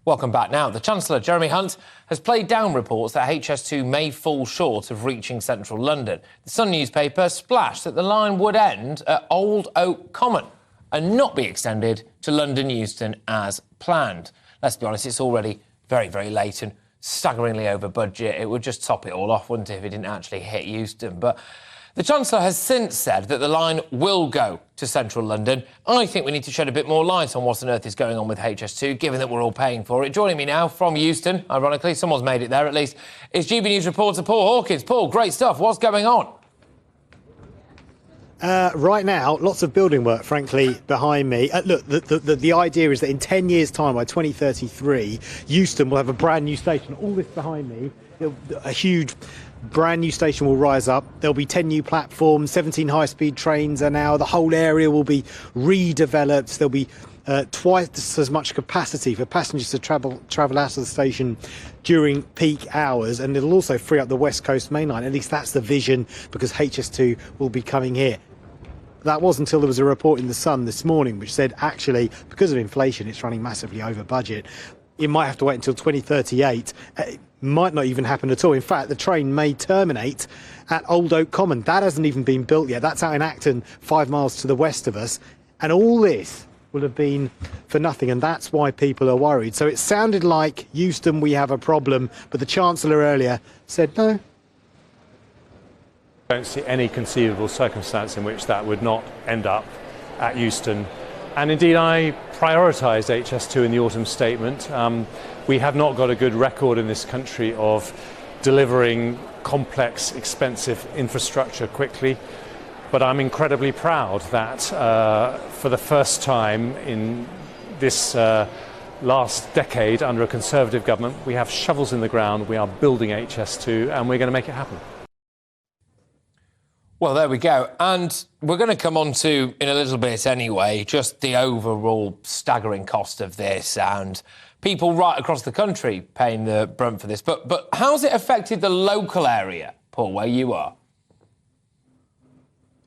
Welcome back. Now, the Chancellor, Jeremy Hunt, has played down reports that HS2 may fall short of reaching central London. The Sun newspaper splashed that the line would end at Old Oak Common and not be extended to London Euston as planned. Let's be honest, it's already very, very late and staggeringly over budget. It would just top it all off, wouldn't it, if it didn't actually hit Euston? But the Chancellor has since said that the line will go to central London. I think we need to shed a bit more light on what on earth is going on with HS2, given that we're all paying for it. Joining me now from Euston, ironically, someone's made it there at least, is GB News reporter Paul Hawkins. Paul, great stuff. What's going on? Right now, lots of building work, frankly, behind me. Look, the idea is that in 10 years' time, by 2033, Euston will have a brand new station. All this behind me, a huge brand new station will rise up. There'll be 10 new platforms, 17 high-speed trains an hour. The whole area will be redeveloped. There'll be twice as much capacity for passengers to travel out of the station during peak hours, and it'll also free up the West Coast main line. At least that's the vision, because HS2 will be coming here. That was until there was a report in The Sun this morning which said, actually, because of inflation, it's running massively over budget. It might have to wait until 2038. It might not even happen at all. In fact, the train may terminate at Old Oak Common. That hasn't even been built yet. That's out in Acton, 5 miles to the west of us. And all this will have been for nothing, and that's why people are worried. So it sounded like, Euston, we have a problem, but the Chancellor earlier said no. I don't see any conceivable circumstance in which that would not end up at Euston. And indeed, I prioritised HS2 in the autumn statement. We have not got a good record in this country of delivering complex, expensive infrastructure quickly. But I'm incredibly proud that for the first time in this last decade under a Conservative government, we have shovels in the ground, we are building HS2, and we're going to make it happen. Well, there we go. And we're going to come on to, in a little bit anyway, just the overall staggering cost of this and people right across the country paying the brunt for this. But how's it affected the local area, Paul, where you are?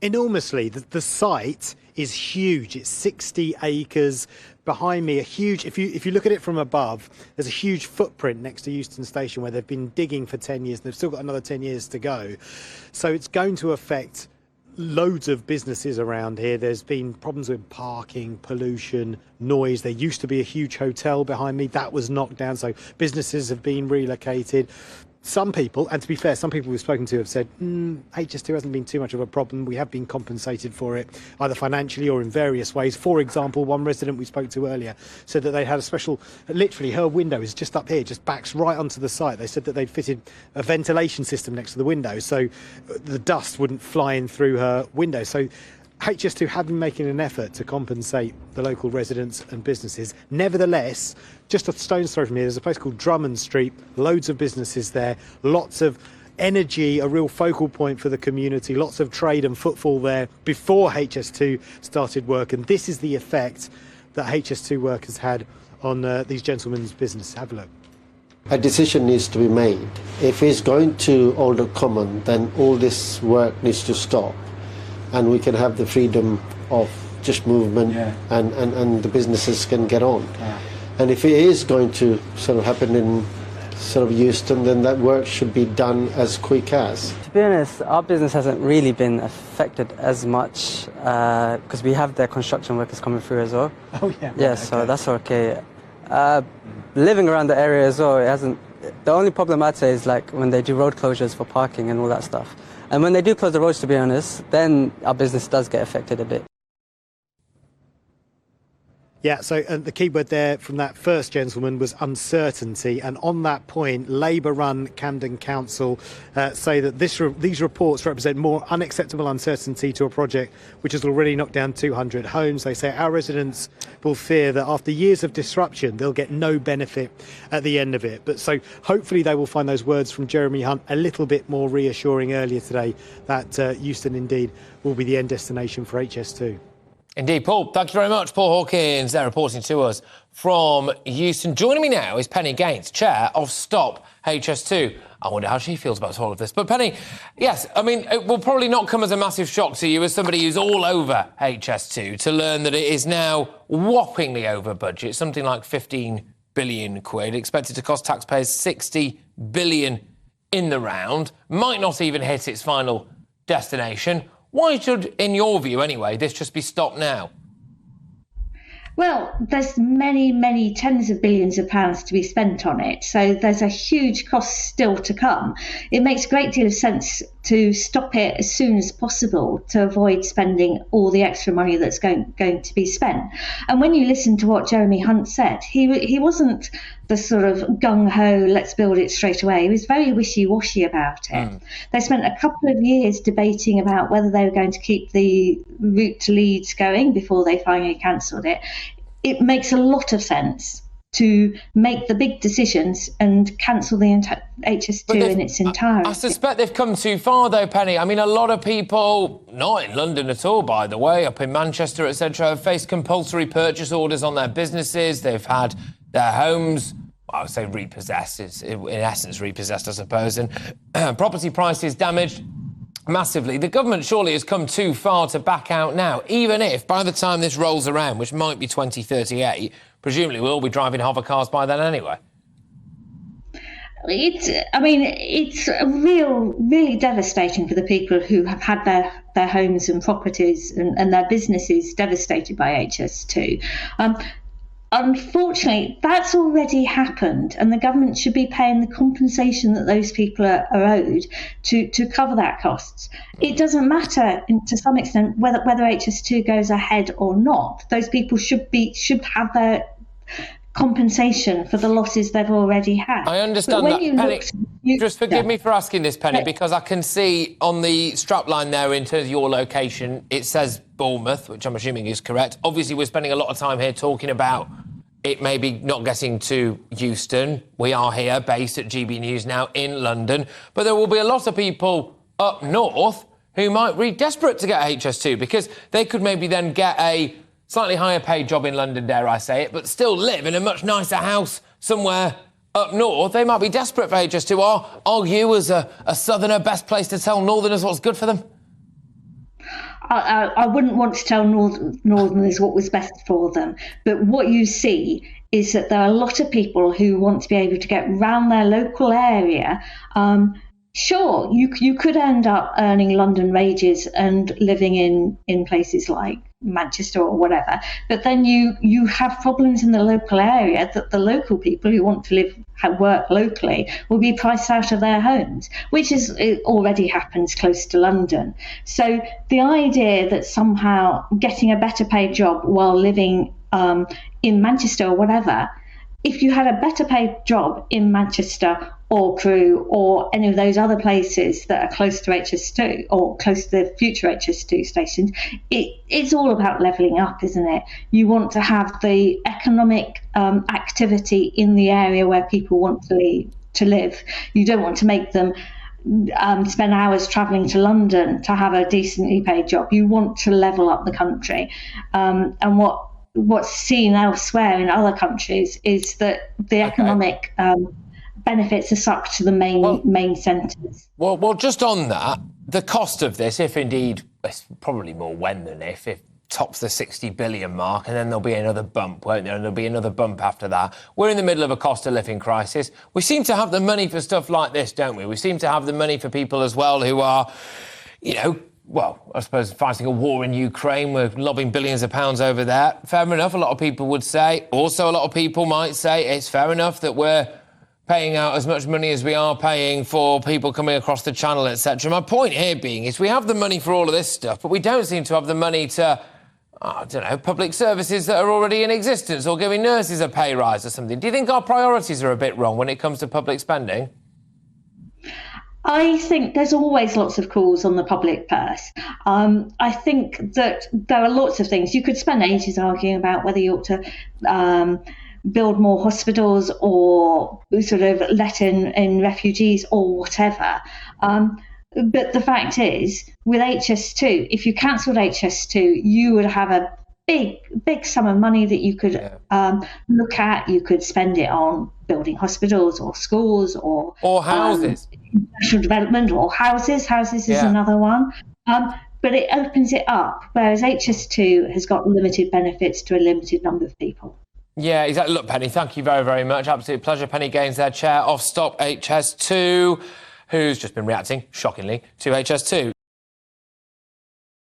Enormously. The site is huge. It's 60 acres. Behind me, a huge, if you look at it from above, there's a huge footprint next to Euston Station where they've been digging for 10 years and they've still got another 10 years to go. So it's going to affect loads of businesses around here. There's been problems with parking, pollution, noise. There used to be a huge hotel behind me. That was knocked down, so businesses have been relocated. Some people, and to be fair, some people we've spoken to have said, HS2 hasn't been too much of a problem. We have been compensated for it, either financially or in various ways. For example, one resident we spoke to earlier said that they had a special, literally her window is just up here, just backs right onto the site. They said that they'd fitted a ventilation system next to the window, so the dust wouldn't fly in through her window. So HS2 have been making an effort to compensate the local residents and businesses. Nevertheless, just a stone's throw from here, there's a place called Drummond Street, loads of businesses there, lots of energy, a real focal point for the community, lots of trade and footfall there before HS2 started work. And this is the effect that HS2 work has had on these gentlemen's business. Have a look. A decision needs to be made. If it's going to Old Oak Common, then all this work needs to stop, and we can have the freedom of just movement, and the businesses can get on. Yeah. And if it is going to sort of happen in sort of Euston, then that work should be done as quick as. To be honest, our business hasn't really been affected as much because we have the construction workers coming through as well. Oh yeah. Yeah, okay. So that's okay. Living around the area as well, it hasn't. The only problem I'd say is like when they do road closures for parking and all that stuff. And when they do close the roads, to be honest, then our business does get affected a bit. Yeah, so the key word there from that first gentleman was uncertainty. And on that point, Labour-run Camden Council say that these reports represent more unacceptable uncertainty to a project which has already knocked down 200 homes. They say our residents will fear that after years of disruption, they'll get no benefit at the end of it. But so hopefully they will find those words from Jeremy Hunt a little bit more reassuring earlier today that Euston indeed will be the end destination for HS2. Indeed, Paul. Thank you very much. Paul Hawkins there reporting to us from Euston. Joining me now is Penny Gaines, chair of Stop HS2. I wonder how she feels about all of this. But Penny, yes, I mean, it will probably not come as a massive shock to you as somebody who's all over HS2 to learn that it is now whoppingly over budget, something like £15 billion quid, expected to cost taxpayers 60 billion in the round, might not even hit its final destination. Why should, in your view anyway, this just be stopped now? Well, there's many, many tens of billions of pounds to be spent on it. So there's a huge cost still to come. It makes a great deal of sense to stop it as soon as possible to avoid spending all the extra money that's going to be spent. And when you listen to what Jeremy Hunt said, he wasn't the sort of gung-ho, let's build it straight away. He was very wishy-washy about it. They spent a couple of years debating about whether they were going to keep the route to Leeds going before they finally cancelled it. It makes a lot of sense to make the big decisions and cancel the HS2 in its entirety. I suspect they've come too far, though, Penny. I mean, a lot of people, not in London at all, by the way, up in Manchester, etc., have faced compulsory purchase orders on their businesses. They've had their homes, I would say repossessed, it's in essence repossessed, I suppose, and property prices damaged massively. The government surely has come too far to back out now, even if by the time this rolls around, which might be 2038, presumably we'll all be driving hover cars by then anyway. It's really devastating for the people who have had their homes and properties and their businesses devastated by HS2. Unfortunately, that's already happened, and the government should be paying the compensation that those people are owed to cover that costs. It doesn't matter to some extent whether HS2 goes ahead or not. Those people should have their compensation for the losses they've already had. I understand that, Penny. Just forgive me for asking this, Penny, because I can see on the strapline there in terms of your location, it says Bournemouth, which I'm assuming is correct. Obviously, we're spending a lot of time here talking about it maybe not getting to Euston. We are here, based at GB News now in London. But there will be a lot of people up north who might be desperate to get HS2 because they could maybe then get a slightly higher paid job in London, dare I say it, but still live in a much nicer house somewhere up north. They might be desperate for HS2. Are you, as a southerner, best placed to tell northerners what's good for them? I wouldn't want to tell northerners what was best for them, but what you see is that there are a lot of people who want to be able to get round their local area. Sure, you could end up earning London wages and living in places like Manchester or whatever, but then you have problems in the local area that the local people who want to work locally will be priced out of their homes, which it already happens close to London. So the idea that somehow getting a better paid job while living in Manchester or whatever, if you had a better paid job in Manchester or Crewe or any of those other places that are close to HS2 or close to the future HS2 stations, it's all about levelling up, isn't it? You want to have the economic activity in the area where people want to live. You don't want to make them spend hours travelling to London to have a decently paid job. You want to level up the country. And what's seen elsewhere in other countries is that the economic benefits are sucked to the main centres. Well, just on that, the cost of this, if indeed, it's probably more when than if tops the 60 billion mark, and then there'll be another bump, won't there? And there'll be another bump after that. We're in the middle of a cost of living crisis. We seem to have the money for stuff like this, don't we? We seem to have the money for people as well who are, well, I suppose fighting a war in Ukraine. We're lobbing billions of pounds over there. Fair enough, a lot of people would say. Also, a lot of people might say it's fair enough that we're paying out as much money as we are paying for people coming across the channel, etc. My point here being is we have the money for all of this stuff, but we don't seem to have the money to, public services that are already in existence or giving nurses a pay rise or something. Do you think our priorities are a bit wrong when it comes to public spending? I think there's always lots of calls on the public purse. I think that there are lots of things. You could spend ages arguing about whether you ought to build more hospitals or sort of let in refugees or whatever. But the fact is, with HS2, if you cancelled HS2, you would have a big sum of money that you could look at. You could spend it on building hospitals or schools or houses, national development or houses. Houses is another one. But it opens it up, whereas HS2 has got limited benefits to a limited number of people. Yeah, exactly. Look, Penny, thank you very, very much. Absolute pleasure. Penny Gaines, their chair of Stop HS2, who's just been reacting, shockingly, to HS2.